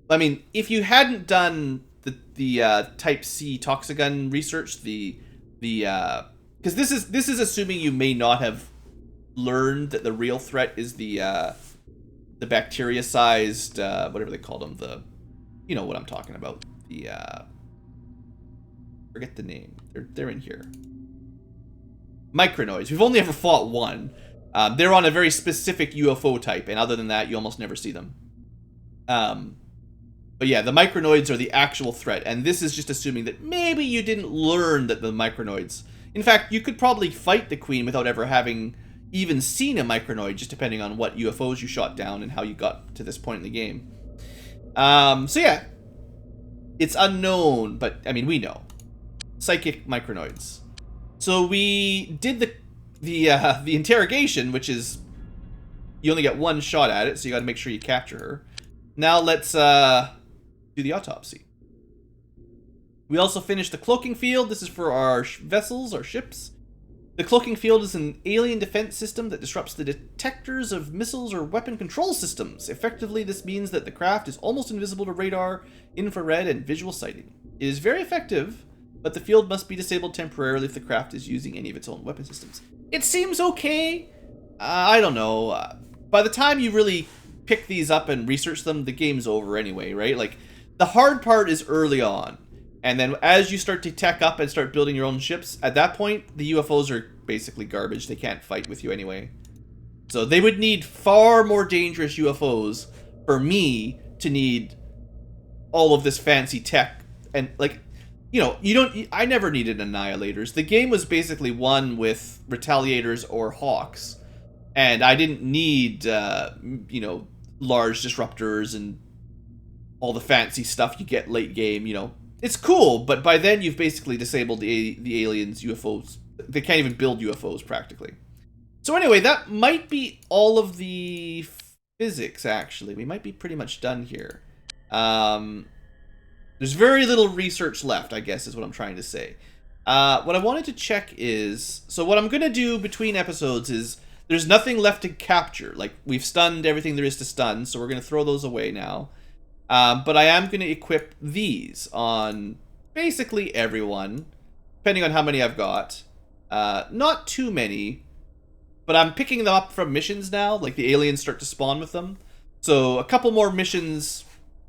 I mean, if you hadn't done the Type C Toxagun research, because this is assuming you may not have learned that the real threat is the bacteria-sized whatever they call them, you know what I'm talking about, forget the name. They're in here. Micronoids. We've only ever fought one. They're on a very specific UFO type, and other than that, you almost never see them. But yeah, the micronoids are the actual threat, and this is just assuming that maybe you didn't learn that the micronoids... In fact, you could probably fight the queen without ever having even seen a micronoid, just depending on what UFOs you shot down and how you got to this point in the game. So yeah, it's unknown, but, I mean, we know. Psychic micronoids. So we did the interrogation, which is... You only get one shot at it, so you gotta make sure you capture her. Now let's, do the autopsy. We also finished the cloaking field. This is for our vessels, our ships. The cloaking field is an alien defense system that disrupts the detectors of missiles or weapon control systems. Effectively, this means that the craft is almost invisible to radar, infrared, and visual sighting. It is very effective, but the field must be disabled temporarily if the craft is using any of its own weapon systems. It seems okay. I don't know. By the time you really pick these up and research them, the game's over anyway, right? Like, the hard part is early on. And then as you start to tech up and start building your own ships, at that point, the UFOs are basically garbage. They can't fight with you anyway. So they would need far more dangerous UFOs for me to need all of this fancy tech. And, like, you know, I never needed annihilators. The game was basically won with retaliators or hawks. And I didn't need, you know, large disruptors and all the fancy stuff you get late game, you know. It's cool, but by then you've basically disabled the aliens, UFOs. They can't even build UFOs, practically. So anyway, that might be all of the physics, actually. We might be pretty much done here. There's very little research left, I guess, is what I'm trying to say. What I wanted to check is... So what I'm going to do between episodes is... There's nothing left to capture. Like, we've stunned everything there is to stun, so we're going to throw those away now. But I am going to equip these on basically everyone, depending on how many I've got. Not too many, but I'm picking them up from missions now. Like, the aliens start to spawn with them. So, a couple more missions,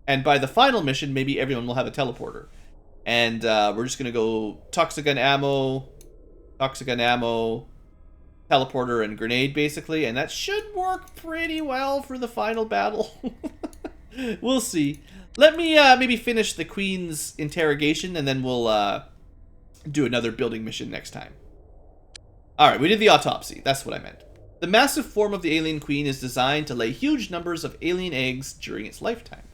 and by the final mission, maybe everyone will have a teleporter. And we're just going to go Toxagun ammo, teleporter, and grenade, basically. And that should work pretty well for the final battle. We'll see. Let me maybe finish the Queen's interrogation, and then we'll do another building mission next time. Alright, we did the autopsy. That's what I meant. The massive form of the alien queen is designed to lay huge numbers of alien eggs during its lifetime.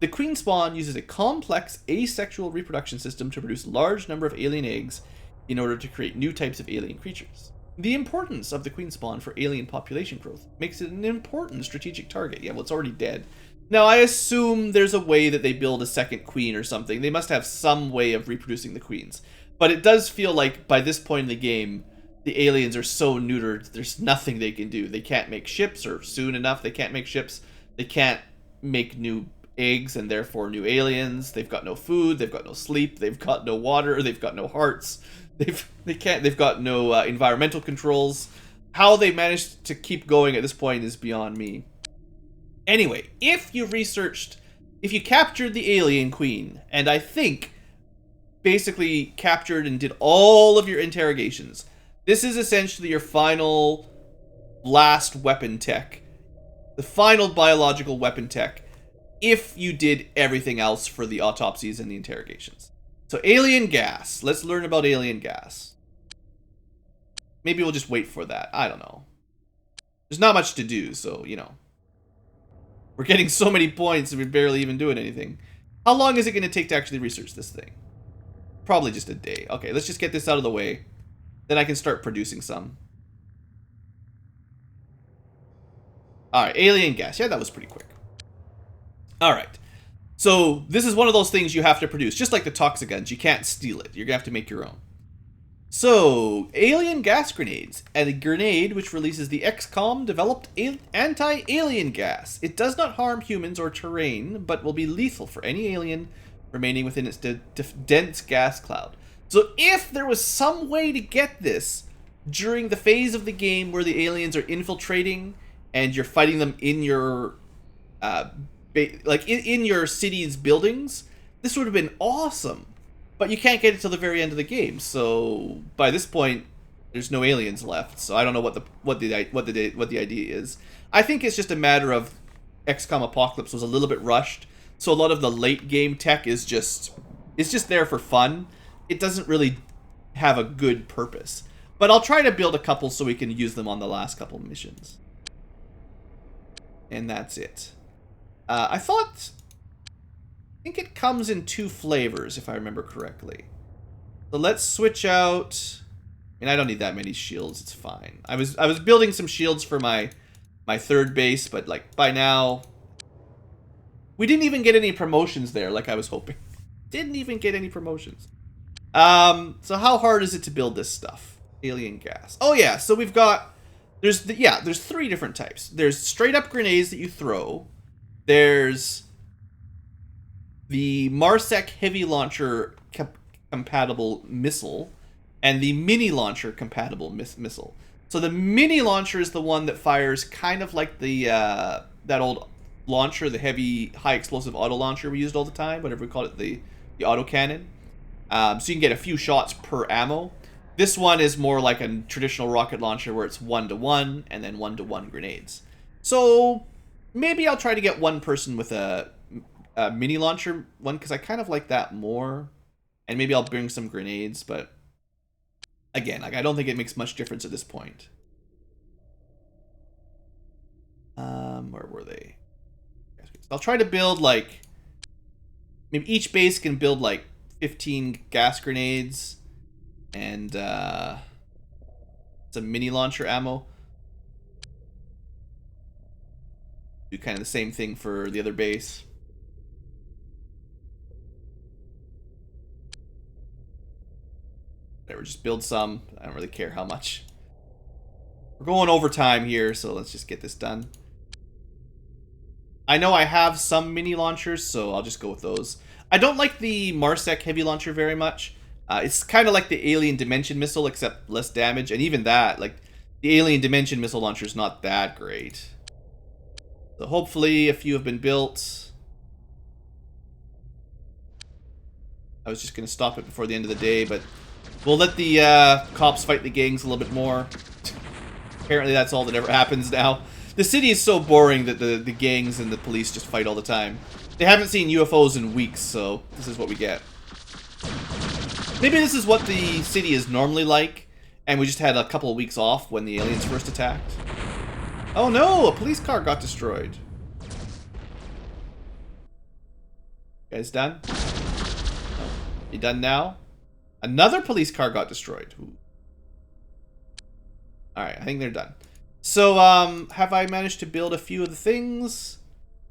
The queen spawn uses a complex asexual reproduction system to produce a large number of alien eggs in order to create new types of alien creatures. The importance of the queen spawn for alien population growth makes it an important strategic target. Yeah, well, it's already dead. Now, I assume there's a way that they build a second queen or something. They must have some way of reproducing the queens. But it does feel like by this point in the game, the aliens are so neutered, there's nothing they can do. They can't make ships, or soon enough they can't make ships. They can't make new eggs and therefore new aliens. They've got no food, they've got no sleep, they've got no water, they've got no hearts. They've got no environmental controls. How they managed to keep going at this point is beyond me. Anyway, if you captured the alien queen, and I think basically captured and did all of your interrogations, this is essentially your final, last weapon tech. The final biological weapon tech, if you did everything else for the autopsies and the interrogations. So alien gas. Let's learn about alien gas. Maybe we'll just wait for that. I don't know. There's not much to do, so, you know. We're getting so many points and we're barely even doing anything. How long is it going to take to actually research this thing? Probably just a day. Okay, let's just get this out of the way. Then I can start producing some. Alright, alien gas. Yeah, that was pretty quick. Alright. So, this is one of those things you have to produce. Just like the toxicants, you can't steal it. You're going to have to make your own. So, alien gas grenades. A grenade which releases the XCOM-developed anti-alien gas. It does not harm humans or terrain, but will be lethal for any alien remaining within its dense gas cloud. So, if there was some way to get this during the phase of the game where the aliens are infiltrating and you're fighting them in your, in your city's buildings, this would have been awesome. But you can't get it till the very end of the game, so by this point, there's no aliens left. So I don't know what the idea is. I think it's just a matter of XCOM Apocalypse was a little bit rushed, so a lot of the late game tech is just there for fun. It doesn't really have a good purpose. But I'll try to build a couple so we can use them on the last couple missions. And that's it. I think it comes in 2 flavors, if I remember correctly. So let's switch out. I mean, I don't need that many shields. It's fine. I was building some shields for my third base, but like by now, we didn't even get any promotions there, like I was hoping. Didn't even get any promotions. So how hard is it to build this stuff? Alien gas. Oh yeah. So we've got there's 3 different types. There's straight up grenades that you throw. There's the Marsec heavy launcher compatible missile, and the mini launcher compatible missile. So the mini launcher is the one that fires kind of like the that old launcher, the heavy high explosive auto launcher we used all the time, whatever we call it, the auto cannon. So you can get a few shots per ammo. This one is more like a traditional rocket launcher where it's 1-to-1 and then 1-to-1 grenades. So maybe I'll try to get one person with a mini launcher one, because I kind of like that more, and maybe I'll bring some grenades, but again, like I don't think it makes much difference at this point. Where were they? I'll try to build like maybe each base can build like 15 gas grenades and some mini launcher ammo. Do kind of the same thing for the other base. Whatever, just build some. I don't really care how much. We're going overtime here, so let's just get this done. I know I have some mini launchers, so I'll just go with those. I don't like the Marsec heavy launcher very much. It's kind of like the Alien Dimension missile, except less damage. And even that, like, the Alien Dimension missile launcher is not that great. So hopefully a few have been built. I was just going to stop it before the end of the day, but we'll let the cops fight the gangs a little bit more. Apparently that's all that ever happens now. The city is so boring that the gangs and the police just fight all the time. They haven't seen UFOs in weeks, so this is what we get. Maybe this is what the city is normally like, and we just had a couple of weeks off when the aliens first attacked. Oh no, a police car got destroyed. You guys done? Oh, you done now? Another police car got destroyed. Alright, I think they're done. So, have I managed to build a few of the things?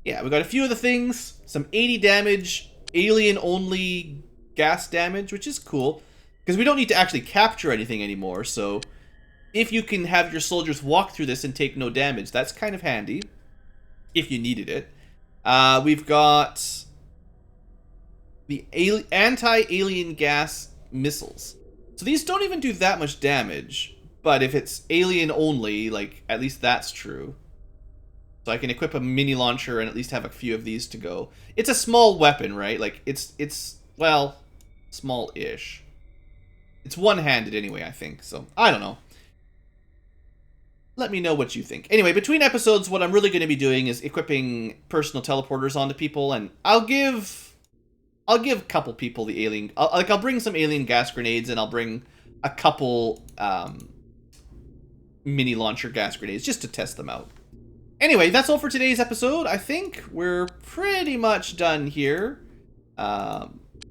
Yeah, we got a few of the things. Some 80 damage, alien-only gas damage, which is cool. Because we don't need to actually capture anything anymore, so if you can have your soldiers walk through this and take no damage, that's kind of handy, if you needed it. We've got the anti-alien gas missiles. So these don't even do that much damage, but if it's alien only, like, at least that's true. So I can equip a mini launcher and at least have a few of these to go. It's a small weapon, right? Like, it's well, small-ish. It's one-handed anyway, I think. So, I don't know. Let me know what you think. Anyway, between episodes, what I'm really going to be doing is equipping personal teleporters onto people, and I'll give a couple people the alien... I'll bring some alien gas grenades, and I'll bring a couple mini launcher gas grenades just to test them out. Anyway, that's all for today's episode. I think we're pretty much done here. I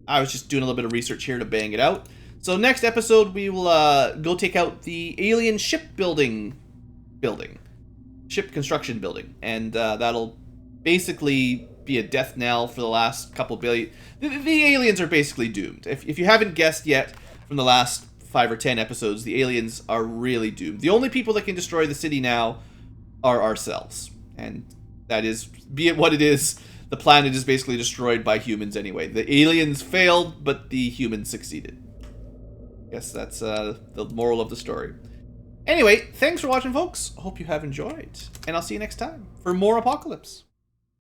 was just doing a little bit of research here to bang it out. So next episode, we will go take out the alien ship construction building, and that'll basically be a death knell for the last couple billion. The aliens are basically doomed. If you haven't guessed yet from the last 5 or 10 episodes, the aliens are really doomed. The only people that can destroy the city now are ourselves, and that is, be it what it is, the planet is basically destroyed by humans anyway. The aliens failed, but the humans succeeded. Guess that's the moral of the story. Anyway, thanks for watching, folks. Hope you have enjoyed, and I'll see you next time for more Apocalypse.